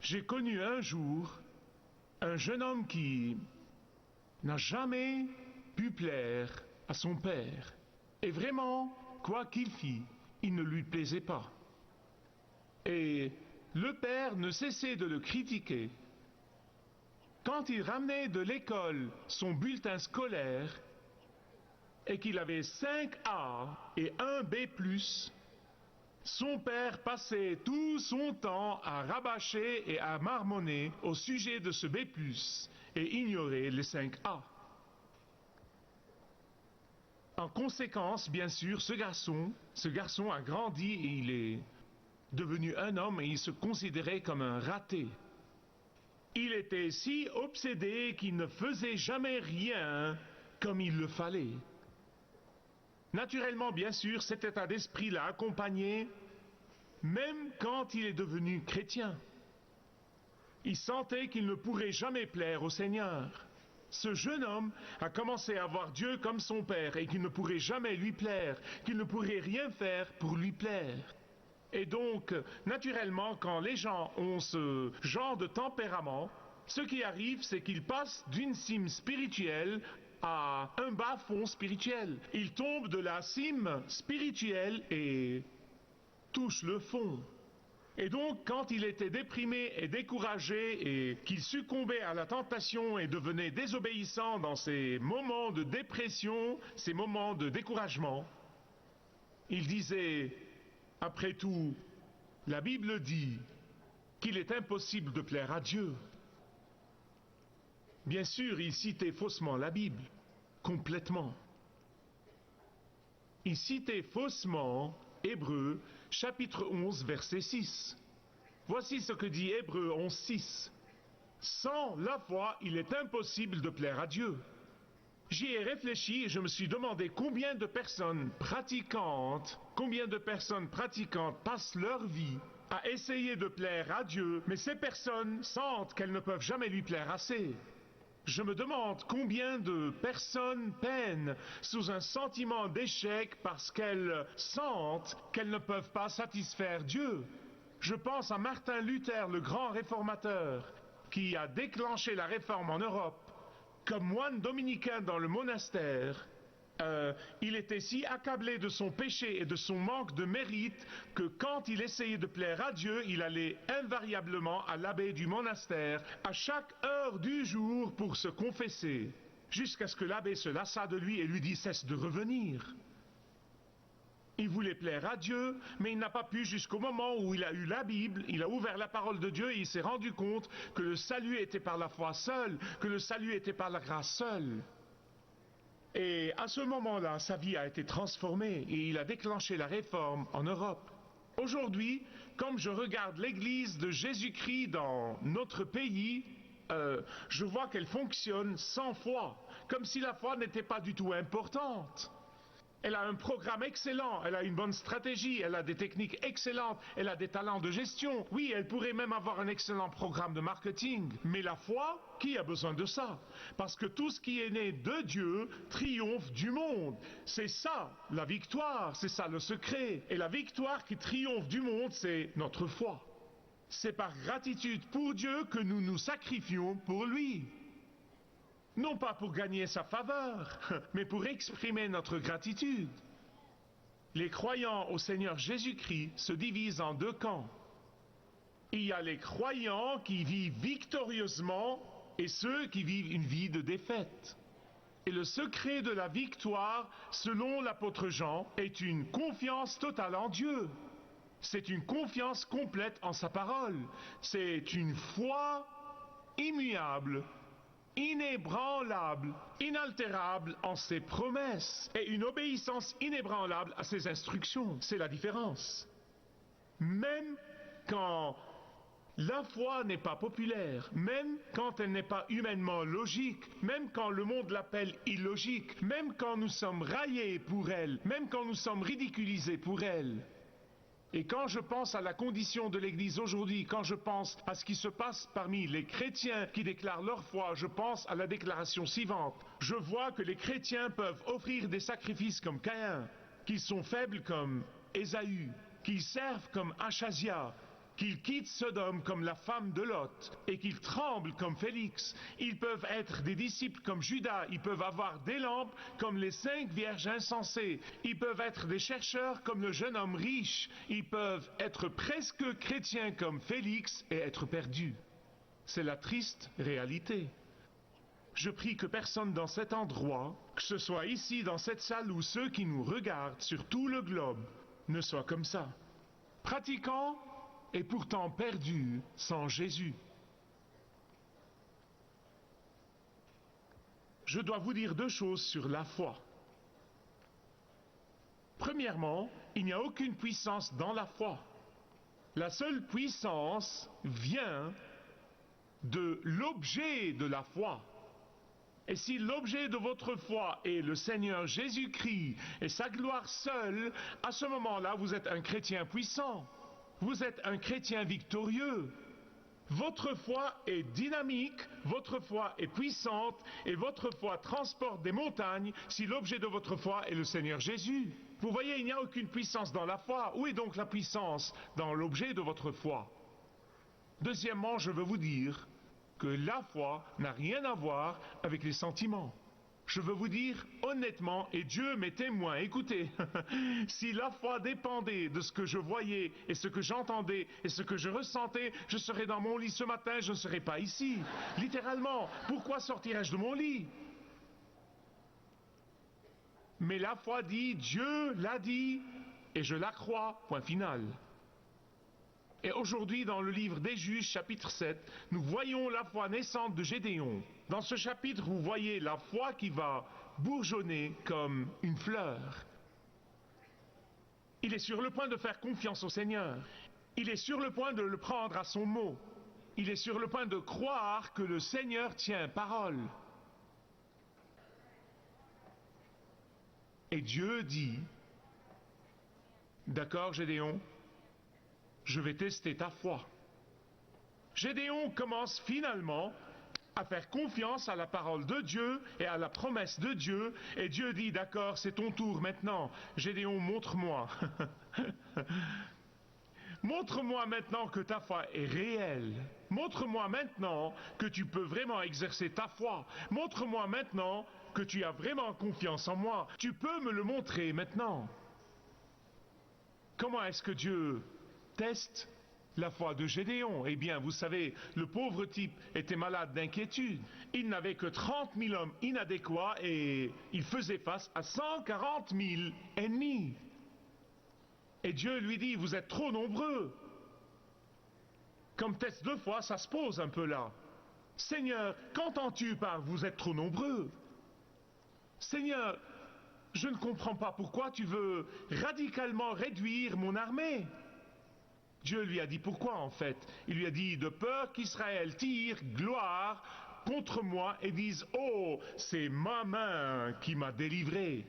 J'ai connu un jour un jeune homme qui n'a jamais pu plaire à son père. Et vraiment, quoi qu'il fît, il ne lui plaisait pas. Et le père ne cessait de le critiquer. Quand il ramenait de l'école son bulletin scolaire et qu'il avait 5 A et 1 B+, son père passait tout son temps à rabâcher et à marmonner au sujet de ce B+, et ignorer les 5 A. En conséquence, bien sûr, ce garçon a grandi et il est devenu un homme et il se considérait comme un raté. Il était si obsédé qu'il ne faisait jamais rien comme il le fallait. Naturellement, bien sûr, cet état d'esprit l'a accompagné même quand il est devenu chrétien. Il sentait qu'il ne pourrait jamais plaire au Seigneur. Ce jeune homme a commencé à voir Dieu comme son père et qu'il ne pourrait jamais lui plaire, qu'il ne pourrait rien faire pour lui plaire. Et donc, naturellement, quand les gens ont ce genre de tempérament, ce qui arrive, c'est qu'ils passent d'une cime spirituelle à un bas-fond spirituel. Ils tombent de la cime spirituelle et touchent le fond. Et donc, quand il était déprimé et découragé et qu'il succombait à la tentation et devenait désobéissant dans ces moments de dépression, ces moments de découragement, il disait: après tout, la Bible dit qu'il est impossible de plaire à Dieu. Bien sûr, il citait faussement la Bible, complètement. Il citait faussement Hébreux, chapitre 11, verset 6. Voici ce que dit Hébreux 11, 6. Sans la foi, il est impossible de plaire à Dieu. J'y ai réfléchi et je me suis demandé combien de personnes pratiquantes passent leur vie à essayer de plaire à Dieu, mais ces personnes sentent qu'elles ne peuvent jamais lui plaire assez. Je me demande combien de personnes peinent sous un sentiment d'échec parce qu'elles sentent qu'elles ne peuvent pas satisfaire Dieu. Je pense à Martin Luther, le grand réformateur, qui a déclenché la réforme en Europe. Comme moine dominicain dans le monastère, il était si accablé de son péché et de son manque de mérite que quand il essayait de plaire à Dieu, il allait invariablement à l'abbé du monastère à chaque heure du jour pour se confesser, jusqu'à ce que l'abbé se lassât de lui et lui dit: cesse de revenir. Il voulait plaire à Dieu, mais il n'a pas pu jusqu'au moment où il a eu la Bible, il a ouvert la parole de Dieu et il s'est rendu compte que le salut était par la foi seule, que le salut était par la grâce seule. Et à ce moment-là, sa vie a été transformée et il a déclenché la réforme en Europe. Aujourd'hui, comme je regarde l'Église de Jésus-Christ dans notre pays, je vois qu'elle fonctionne sans foi, comme si la foi n'était pas du tout importante. Elle a un programme excellent, elle a une bonne stratégie, elle a des techniques excellentes, elle a des talents de gestion. Oui, elle pourrait même avoir un excellent programme de marketing. Mais la foi, qui a besoin de ça? Parce que tout ce qui est né de Dieu triomphe du monde. C'est ça, la victoire, c'est ça le secret. Et la victoire qui triomphe du monde, c'est notre foi. C'est par gratitude pour Dieu que nous nous sacrifions pour lui. Non pas pour gagner sa faveur, mais pour exprimer notre gratitude. Les croyants au Seigneur Jésus-Christ se divisent en 2 camps. Il y a les croyants qui vivent victorieusement et ceux qui vivent une vie de défaite. Et le secret de la victoire, selon l'apôtre Jean, est une confiance totale en Dieu. C'est une confiance complète en sa parole. C'est une foi immuable, inébranlable, inaltérable en ses promesses et une obéissance inébranlable à ses instructions. C'est la différence. Même quand la foi n'est pas populaire, même quand elle n'est pas humainement logique, même quand le monde l'appelle illogique, même quand nous sommes raillés pour elle, même quand nous sommes ridiculisés pour elle. Et quand je pense à la condition de l'Église aujourd'hui, quand je pense à ce qui se passe parmi les chrétiens qui déclarent leur foi, je pense à la déclaration suivante. Je vois que les chrétiens peuvent offrir des sacrifices comme Caïn, qu'ils sont faibles comme Ésaü, qu'ils servent comme Achazia, qu'ils quittent Sodome comme la femme de Lot et qu'ils tremblent comme Félix. Ils peuvent être des disciples comme Judas, ils peuvent avoir des lampes comme les 5 vierges insensées, ils peuvent être des chercheurs comme le jeune homme riche, ils peuvent être presque chrétiens comme Félix et être perdus. C'est la triste réalité. Je prie que personne dans cet endroit, que ce soit ici dans cette salle ou ceux qui nous regardent sur tout le globe, ne soit comme ça. Pratiquant et pourtant perdu sans Jésus. Je dois vous dire 2 choses sur la foi. Premièrement, il n'y a aucune puissance dans la foi. La seule puissance vient de l'objet de la foi. Et si l'objet de votre foi est le Seigneur Jésus-Christ et sa gloire seule, à ce moment-là, vous êtes un chrétien puissant. Vous êtes un chrétien victorieux. Votre foi est dynamique, votre foi est puissante et votre foi transporte des montagnes si l'objet de votre foi est le Seigneur Jésus. Vous voyez, il n'y a aucune puissance dans la foi. Où est donc la puissance dans l'objet de votre foi? Deuxièmement, je veux vous dire que la foi n'a rien à voir avec les sentiments. Je veux vous dire honnêtement, et Dieu m'est témoin, écoutez, si la foi dépendait de ce que je voyais et ce que j'entendais et ce que je ressentais, je serais dans mon lit ce matin, je ne serais pas ici. Littéralement, pourquoi sortirais-je de mon lit? Mais la foi dit, Dieu l'a dit, et je la crois, point final. Et aujourd'hui, dans le livre des Juges, chapitre 7, nous voyons la foi naissante de Gédéon. Dans ce chapitre, vous voyez la foi qui va bourgeonner comme une fleur. Il est sur le point de faire confiance au Seigneur. Il est sur le point de le prendre à son mot. Il est sur le point de croire que le Seigneur tient parole. Et Dieu dit, d'accord Gédéon, je vais tester ta foi. Gédéon commence finalement à faire confiance à la parole de Dieu et à la promesse de Dieu. Et Dieu dit, d'accord, c'est ton tour maintenant. Gédéon, montre-moi. Montre-moi maintenant que ta foi est réelle. Montre-moi maintenant que tu peux vraiment exercer ta foi. Montre-moi maintenant que tu as vraiment confiance en moi. Tu peux me le montrer maintenant. Comment est-ce que Dieu teste la foi de Gédéon? Eh bien, vous savez, le pauvre type était malade d'inquiétude. Il n'avait que 30 000 hommes inadéquats et il faisait face à 140 000 ennemis. Et Dieu lui dit, vous êtes trop nombreux. Comme test de foi, ça se pose un peu là. Seigneur, qu'entends-tu par vous êtes trop nombreux? Seigneur, je ne comprends pas pourquoi tu veux radicalement réduire mon armée. Dieu lui a dit pourquoi en fait. Il lui a dit de peur qu'Israël tire gloire contre moi et dise oh, c'est ma main qui m'a délivré.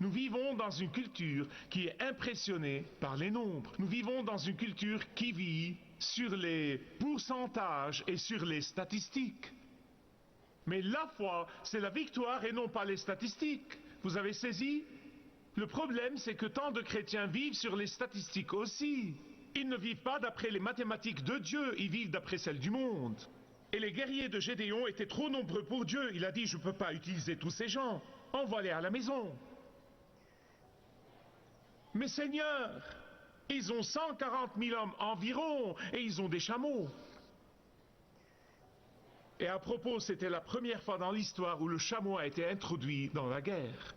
Nous vivons dans une culture qui est impressionnée par les nombres. Nous vivons dans une culture qui vit sur les pourcentages et sur les statistiques. Mais la foi, c'est la victoire et non pas les statistiques. Vous avez saisi? Le problème, c'est que tant de chrétiens vivent sur les statistiques aussi. Ils ne vivent pas d'après les mathématiques de Dieu, ils vivent d'après celles du monde. Et les guerriers de Gédéon étaient trop nombreux pour Dieu. Il a dit, je ne peux pas utiliser tous ces gens. Envoie-les à la maison. Mais Seigneur, ils ont 140 000 hommes environ et ils ont des chameaux. Et à propos, c'était la première fois dans l'histoire où le chameau a été introduit dans la guerre.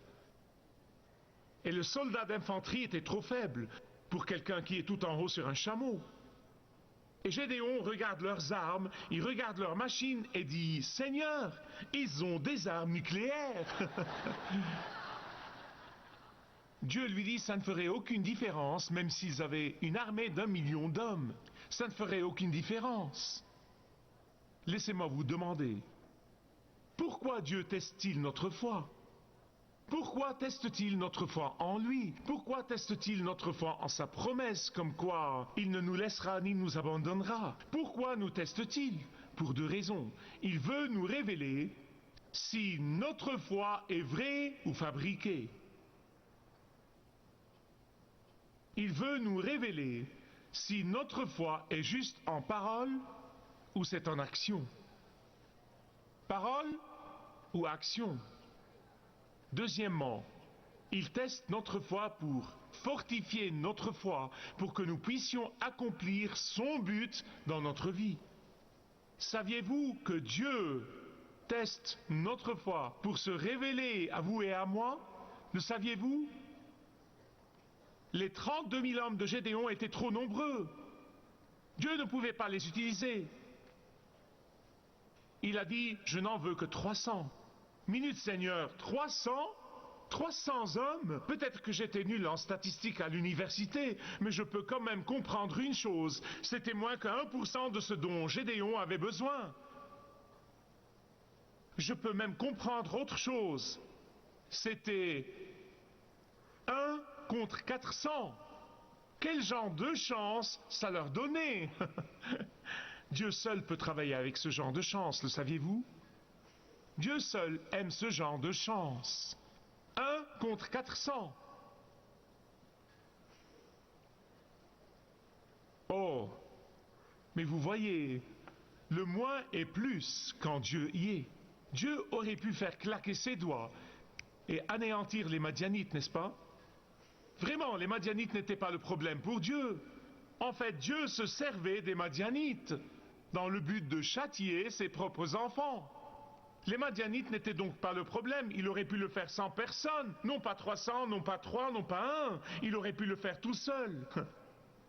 Et le soldat d'infanterie était trop faible pour quelqu'un qui est tout en haut sur un chameau. Et Gédéon regarde leurs armes, il regarde leurs machines et dit, Seigneur, ils ont des armes nucléaires. Dieu lui dit, ça ne ferait aucune différence, même s'ils avaient une armée d'1 million d'hommes. Ça ne ferait aucune différence. Laissez-moi vous demander, pourquoi Dieu teste-t-il notre foi? Pourquoi teste-t-il notre foi en lui? Pourquoi teste-t-il notre foi en sa promesse, comme quoi il ne nous laissera ni nous abandonnera? Pourquoi nous teste-t-il? Pour 2 raisons. Il veut nous révéler si notre foi est vraie ou fabriquée. Il veut nous révéler si notre foi est juste en parole ou c'est en action. Parole ou action. Deuxièmement, il teste notre foi pour fortifier notre foi, pour que nous puissions accomplir son but dans notre vie. Saviez-vous que Dieu teste notre foi pour se révéler à vous et à moi? Le saviez-vous? Les 32 000 hommes de Gédéon étaient trop nombreux. Dieu ne pouvait pas les utiliser. Il a dit, je n'en veux que 300. Minute Seigneur, 300 hommes? Peut-être que j'étais nul en statistique à l'université, mais je peux quand même comprendre une chose. C'était moins que 1% de ce dont Gédéon avait besoin. Je peux même comprendre autre chose. C'était 1 contre 400. Quel genre de chance ça leur donnait? Dieu seul peut travailler avec ce genre de chance, le saviez-vous? Dieu seul aime ce genre de chance. 1 contre 400. Oh, mais vous voyez, le moins est plus quand Dieu y est. Dieu aurait pu faire claquer ses doigts et anéantir les Madianites, n'est-ce pas? Vraiment, les Madianites n'étaient pas le problème pour Dieu. En fait, Dieu se servait des Madianites dans le but de châtier ses propres enfants. Les Madianites n'étaient donc pas le problème. Il aurait pu le faire sans personne. Non pas 300, non pas 3, non pas 1. Il aurait pu le faire tout seul.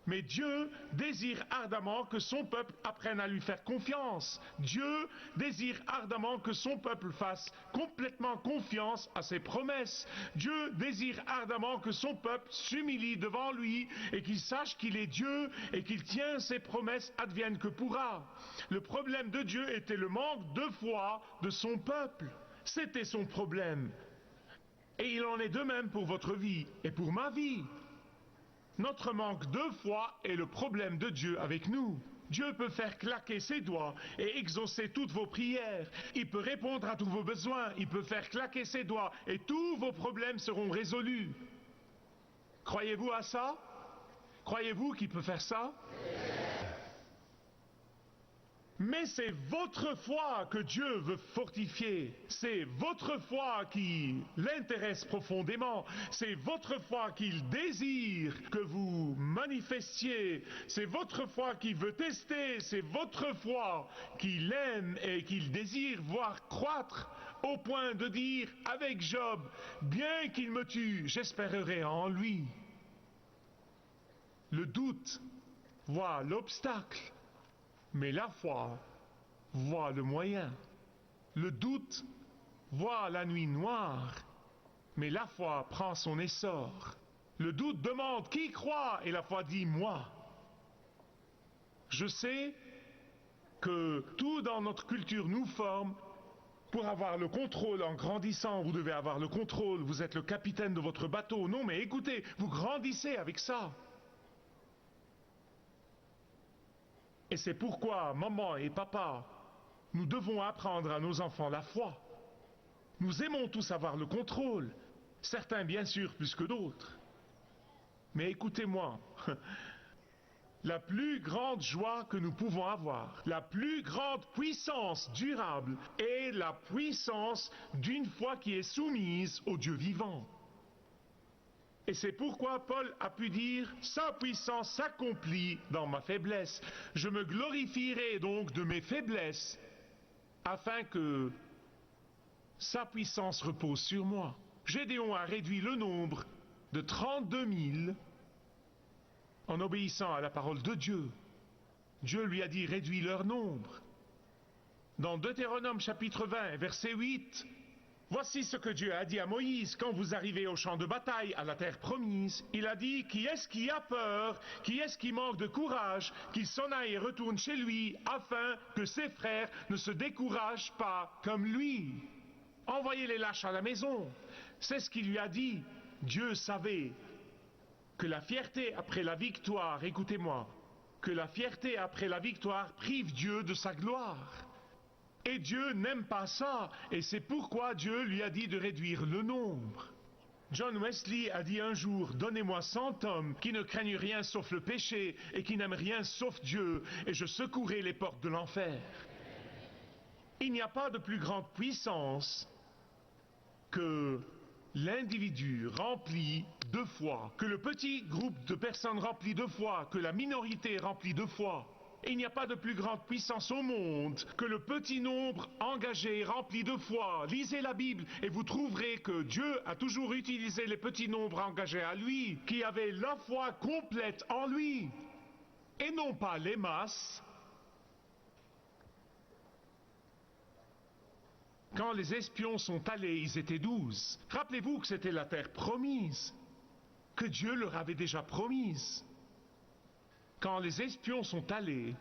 Mais Dieu désire ardemment que son peuple apprenne à lui faire confiance. Dieu désire ardemment que son peuple fasse complètement confiance à ses promesses. Dieu désire ardemment que son peuple s'humilie devant lui et qu'il sache qu'il est Dieu et qu'il tient ses promesses advienne que pourra. Le problème de Dieu était le manque de foi de son peuple. C'était son problème. Et il en est de même pour votre vie et pour ma vie. Notre manque de foi est le problème de Dieu avec nous. Dieu peut faire claquer ses doigts et exaucer toutes vos prières. Il peut répondre à tous vos besoins. Il peut faire claquer ses doigts et tous vos problèmes seront résolus. Croyez-vous à ça? Croyez-vous qu'il peut faire ça? Mais c'est votre foi que Dieu veut fortifier. C'est votre foi qui l'intéresse profondément. C'est votre foi qu'il désire que vous manifestiez. C'est votre foi qu'il veut tester. C'est votre foi qu'il aime et qu'il désire voir croître au point de dire avec Job, bien qu'il me tue, j'espérerai en lui. Le doute voit l'obstacle. Mais la foi voit le moyen. Le doute voit la nuit noire, mais la foi prend son essor. Le doute demande qui croit et la foi dit moi. Je sais que tout dans notre culture nous forme pour avoir le contrôle en grandissant. Vous devez avoir le contrôle, vous êtes le capitaine de votre bateau. Non mais écoutez, vous grandissez avec ça. Et c'est pourquoi, maman et papa, nous devons apprendre à nos enfants la foi. Nous aimons tous avoir le contrôle, certains bien sûr plus que d'autres. Mais écoutez-moi, la plus grande joie que nous pouvons avoir, la plus grande puissance durable est la puissance d'une foi qui est soumise au Dieu vivant. Et c'est pourquoi Paul a pu dire « Sa puissance s'accomplit dans ma faiblesse. Je me glorifierai donc de mes faiblesses, afin que sa puissance repose sur moi. » Gédéon a réduit le nombre de 32 000 en obéissant à la parole de Dieu. Dieu lui a dit « Réduis leur nombre. » Dans Deutéronome chapitre 20, verset 8, voici ce que Dieu a dit à Moïse quand vous arrivez au champ de bataille, à la terre promise. Il a dit, qui est-ce qui a peur, qui est-ce qui manque de courage, qu'il s'en aille et retourne chez lui, afin que ses frères ne se découragent pas comme lui. Envoyez les lâches à la maison. C'est ce qu'il lui a dit. Dieu savait que la fierté après la victoire, écoutez-moi, que la fierté après la victoire prive Dieu de sa gloire. Et Dieu n'aime pas ça, et c'est pourquoi Dieu lui a dit de réduire le nombre. John Wesley a dit un jour, donnez-moi 100 hommes qui ne craignent rien sauf le péché et qui n'aiment rien sauf Dieu, et je secouerai les portes de l'enfer. Il n'y a pas de plus grande puissance que l'individu rempli de foi, que le petit groupe de personnes rempli de foi, que la minorité remplie de foi. Il n'y a pas de plus grande puissance au monde que le petit nombre engagé, rempli de foi. Lisez la Bible et vous trouverez que Dieu a toujours utilisé les petits nombres engagés à lui, qui avaient la foi complète en lui, et non pas les masses. Quand les espions sont allés, ils étaient 12. Rappelez-vous que c'était la terre promise, que Dieu leur avait déjà promise. Quand les espions sont allés,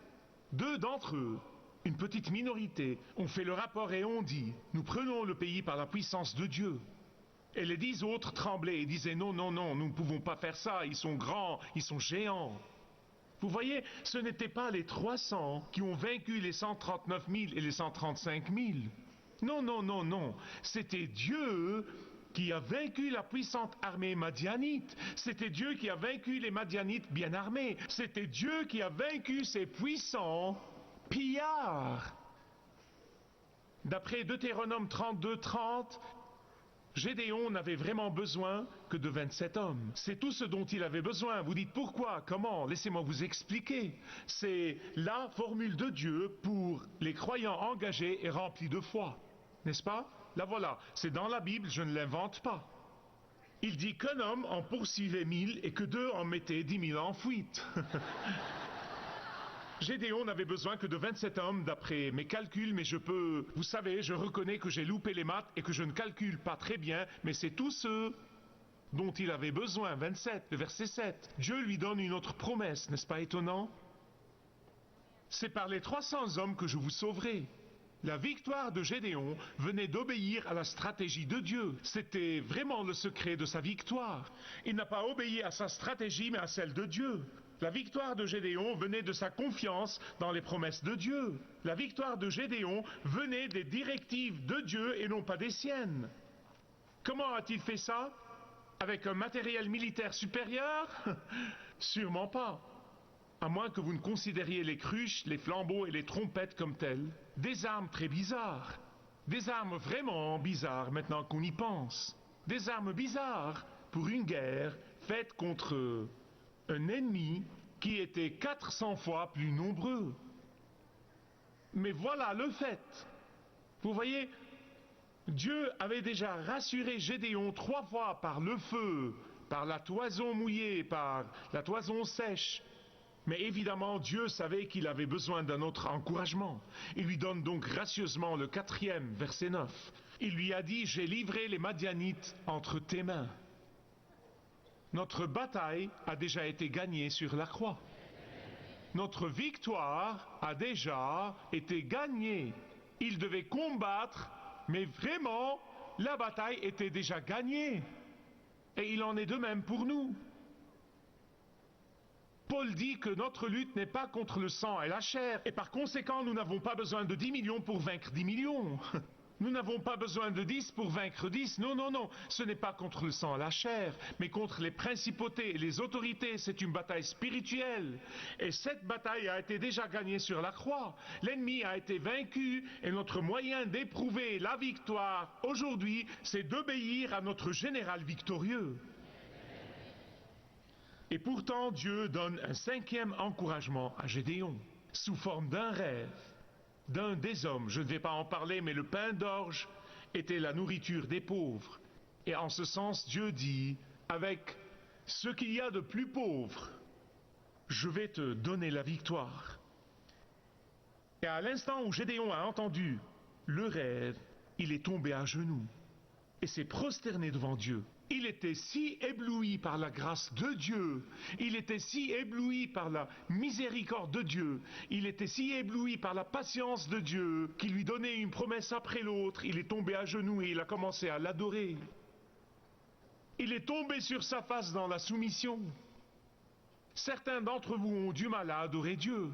2 d'entre eux, une petite minorité, ont fait le rapport et ont dit, nous prenons le pays par la puissance de Dieu. Et les 10 autres tremblaient et disaient, non, non, non, nous ne pouvons pas faire ça, ils sont grands, ils sont géants. Vous voyez, ce n'étaient pas les 300 qui ont vaincu les 139 000 et les 135 000. Non, non, non, non, c'était Dieu qui a vaincu la puissante armée madianite. C'était Dieu qui a vaincu les madianites bien armés. C'était Dieu qui a vaincu ces puissants pillards. D'après Deutéronome 32-30, Gédéon n'avait vraiment besoin que de 27 hommes. C'est tout ce dont il avait besoin. Vous dites pourquoi, comment? Laissez-moi vous expliquer. C'est la formule de Dieu pour les croyants engagés et remplis de foi. N'est-ce pas? La voilà, c'est dans la Bible, je ne l'invente pas. Il dit qu'un homme en poursuivait 1000 et que 2 en mettaient 10 000 en fuite. Gédéon n'avait besoin que de 27 hommes d'après mes calculs, mais vous savez, je reconnais que j'ai loupé les maths et que je ne calcule pas très bien, mais c'est tous ceux dont il avait besoin, 27, le verset 7. Dieu lui donne une autre promesse, n'est-ce pas étonnant? C'est par les 300 hommes que je vous sauverai. La victoire de Gédéon venait d'obéir à la stratégie de Dieu. C'était vraiment le secret de sa victoire. Il n'a pas obéi à sa stratégie, mais à celle de Dieu. La victoire de Gédéon venait de sa confiance dans les promesses de Dieu. La victoire de Gédéon venait des directives de Dieu et non pas des siennes. Comment a-t-il fait ça? Avec un matériel militaire supérieur? Sûrement pas. À moins que vous ne considériez les cruches, les flambeaux et les trompettes comme telles. Des armes très bizarres. Des armes vraiment bizarres maintenant qu'on y pense. Des armes bizarres pour une guerre faite contre un ennemi qui était 400 fois plus nombreux. Mais voilà le fait. Vous voyez, Dieu avait déjà rassuré Gédéon 3 fois par le feu, par la toison mouillée, par la toison sèche. Mais évidemment, Dieu savait qu'il avait besoin d'un autre encouragement. Il lui donne donc gracieusement le 4e, verset 9. Il lui a dit, j'ai livré les Madianites entre tes mains. Notre bataille a déjà été gagnée sur la croix. Notre victoire a déjà été gagnée. Il devait combattre, mais vraiment, la bataille était déjà gagnée. Et il en est de même pour nous. Paul dit que notre lutte n'est pas contre le sang et la chair, et par conséquent, nous n'avons pas besoin de 10 millions pour vaincre 10 millions. Nous n'avons pas besoin de 10 pour vaincre 10. Non, non, non, ce n'est pas contre le sang et la chair, mais contre les principautés et les autorités. C'est une bataille spirituelle. Et cette bataille a été déjà gagnée sur la croix. L'ennemi a été vaincu, et notre moyen d'éprouver la victoire aujourd'hui, c'est d'obéir à notre général victorieux. Et pourtant, Dieu donne un 5e encouragement à Gédéon, sous forme d'un rêve, d'un des hommes. Je ne vais pas en parler, mais le pain d'orge était la nourriture des pauvres. Et en ce sens, Dieu dit, avec ce qu'il y a de plus pauvre, je vais te donner la victoire. Et à l'instant où Gédéon a entendu le rêve, il est tombé à genoux et s'est prosterné devant Dieu. Il était si ébloui par la grâce de Dieu, il était si ébloui par la miséricorde de Dieu, il était si ébloui par la patience de Dieu, qui lui donnait une promesse après l'autre. Il est tombé à genoux et il a commencé à l'adorer. Il est tombé sur sa face dans la soumission. Certains d'entre vous ont du mal à adorer Dieu.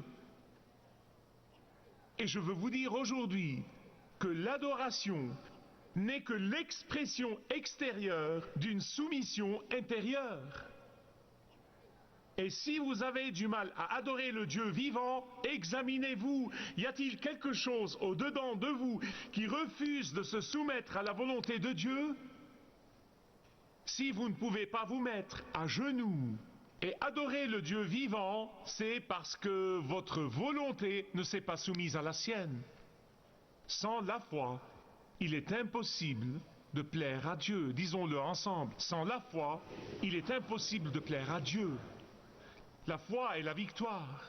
Et je veux vous dire aujourd'hui que l'adoration n'est que l'expression extérieure d'une soumission intérieure. Et si vous avez du mal à adorer le Dieu vivant, examinez-vous. Y a-t-il quelque chose au-dedans de vous qui refuse de se soumettre à la volonté de Dieu? Si vous ne pouvez pas vous mettre à genoux et adorer le Dieu vivant, c'est parce que votre volonté ne s'est pas soumise à la sienne. Sans la foi, il est impossible de plaire à Dieu. Disons-le ensemble. Sans la foi, il est impossible de plaire à Dieu. La foi est la victoire.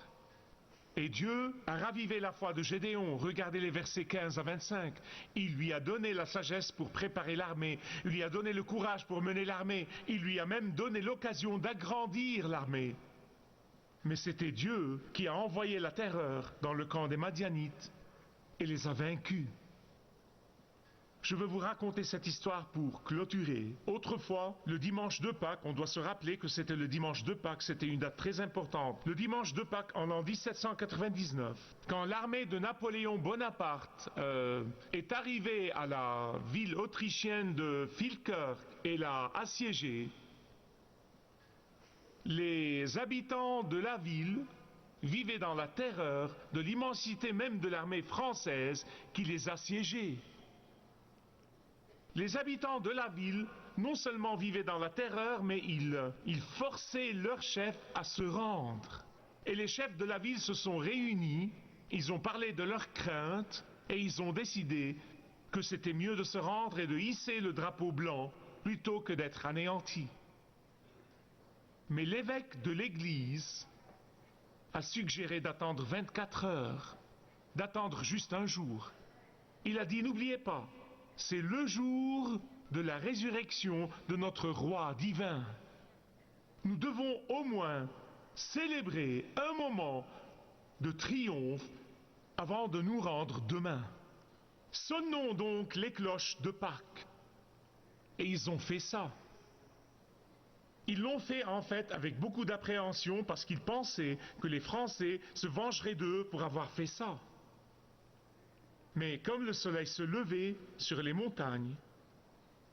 Et Dieu a ravivé la foi de Gédéon. Regardez les versets 15 à 25. Il lui a donné la sagesse pour préparer l'armée. Il lui a donné le courage pour mener l'armée. Il lui a même donné l'occasion d'agrandir l'armée. Mais c'était Dieu qui a envoyé la terreur dans le camp des Madianites et les a vaincus. Je veux vous raconter cette histoire pour clôturer. Autrefois, le dimanche de Pâques, on doit se rappeler que c'était le dimanche de Pâques, c'était une date très importante. Le dimanche de Pâques en l'an 1799, quand l'armée de Napoléon Bonaparte est arrivée à la ville autrichienne de Vilkirch et l'a assiégée, les habitants de la ville vivaient dans la terreur de l'immensité même de l'armée française qui les assiégeait. Les habitants de la ville, non seulement vivaient dans la terreur, mais ils forçaient leurs chefs à se rendre. Et les chefs de la ville se sont réunis, ils ont parlé de leurs craintes, et ils ont décidé que c'était mieux de se rendre et de hisser le drapeau blanc, plutôt que d'être anéantis. Mais l'évêque de l'église a suggéré d'attendre 24 heures, d'attendre juste un jour. Il a dit, n'oubliez pas, c'est le jour de la résurrection de notre roi divin. Nous devons au moins célébrer un moment de triomphe avant de nous rendre demain. Sonnons donc les cloches de Pâques. Et ils ont fait ça. Ils l'ont fait en fait avec beaucoup d'appréhension parce qu'ils pensaient que les Français se vengeraient d'eux pour avoir fait ça. Mais comme le soleil se levait sur les montagnes,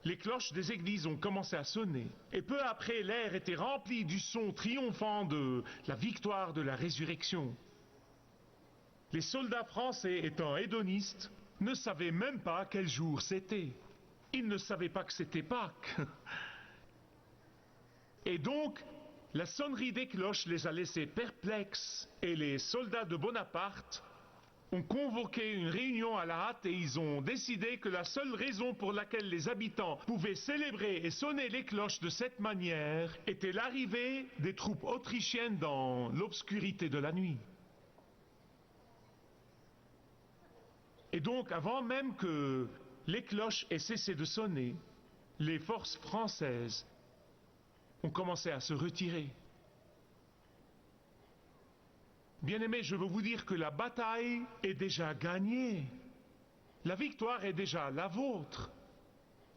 les cloches des églises ont commencé à sonner. Et peu après, l'air était rempli du son triomphant de la victoire de la résurrection. Les soldats français, étant hédonistes, ne savaient même pas quel jour c'était. Ils ne savaient pas que c'était Pâques. Et donc, la sonnerie des cloches les a laissés perplexes, et les soldats de Bonaparte ont convoqué une réunion à la hâte et ils ont décidé que la seule raison pour laquelle les habitants pouvaient célébrer et sonner les cloches de cette manière était l'arrivée des troupes autrichiennes dans l'obscurité de la nuit. Et donc, avant même que les cloches aient cessé de sonner, les forces françaises ont commencé à se retirer. Bien-aimés, je veux vous dire que la bataille est déjà gagnée. La victoire est déjà la vôtre.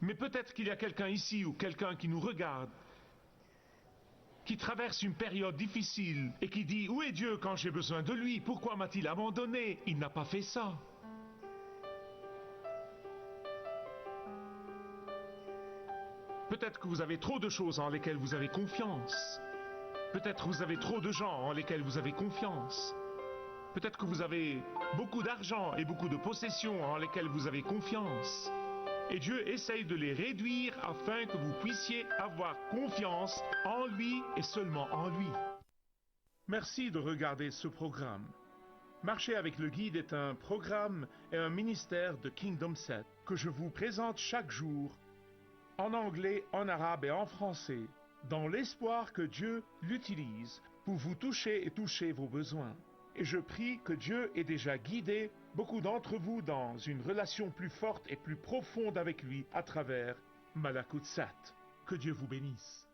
Mais peut-être qu'il y a quelqu'un ici ou quelqu'un qui nous regarde, qui traverse une période difficile et qui dit « Où est Dieu quand j'ai besoin de lui? Pourquoi m'a-t-il abandonné? Il n'a pas fait ça. » Peut-être que vous avez trop de choses en lesquelles vous avez confiance. Peut-être que vous avez trop de gens en lesquels vous avez confiance. Peut-être que vous avez beaucoup d'argent et beaucoup de possessions en lesquelles vous avez confiance. Et Dieu essaye de les réduire afin que vous puissiez avoir confiance en lui et seulement en lui. Merci de regarder ce programme. Marcher avec le guide est un programme et un ministère de Kingdom Set que je vous présente chaque jour en anglais, en arabe et en français, dans l'espoir que Dieu l'utilise pour vous toucher et toucher vos besoins. Et je prie que Dieu ait déjà guidé beaucoup d'entre vous dans une relation plus forte et plus profonde avec lui à travers Malakut Sat. Que Dieu vous bénisse.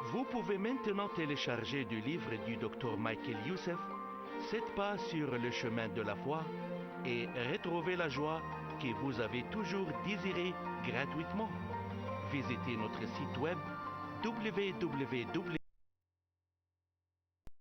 Vous pouvez maintenant télécharger du livre du Dr Michael Youssef, 7 pas sur le chemin de la foi, et retrouver la joie que vous avez toujours désirée gratuitement. Visitez notre site web www.